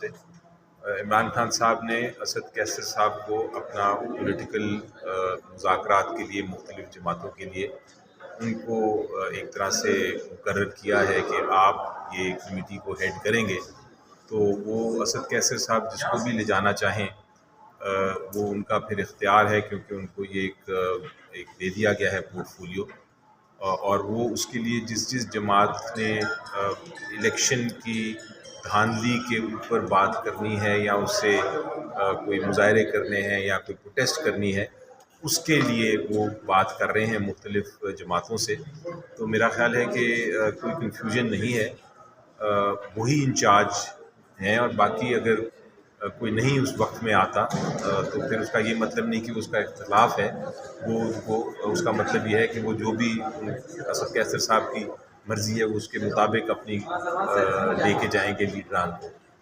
से इमरान खान साहब ने असद कैसर साहब को अपना पॉलिटिकल मुज़ाकरात के लिए मुख्तलिफ़ जमातों के लिए उनको एक तरह से मुकर्रर किया है कि आप ये कमेटी को हेड करेंगे। तो वो असद कैसर साहब जिसको भी ले जाना चाहें वो उनका फिर इख्तियार है, क्योंकि उनको ये एक दे दिया गया है पोर्टफोलियो। और वो उसके लिए जिस जमात ने इलेक्शन की धांधली के ऊपर बात करनी है या उससे कोई मुज़ाहरे करने हैं या कोई प्रोटेस्ट करनी है, उसके लिए वो बात कर रहे हैं मुख्तलिफ़ जमातों से। तो मेरा ख़्याल है कि कोई कन्फ्यूजन नहीं है, वही इंचार्ज हैं। और बाकी अगर कोई नहीं उस वक्त में आता तो फिर उसका ये मतलब नहीं कि उसका इख्तिलाफ है। वो उसका मतलब ये है कि वो जो भी असद कैसर साहब की मर्ज़ी है वो उसके मुताबिक अपनी लेके जाएंगे लीडरान को।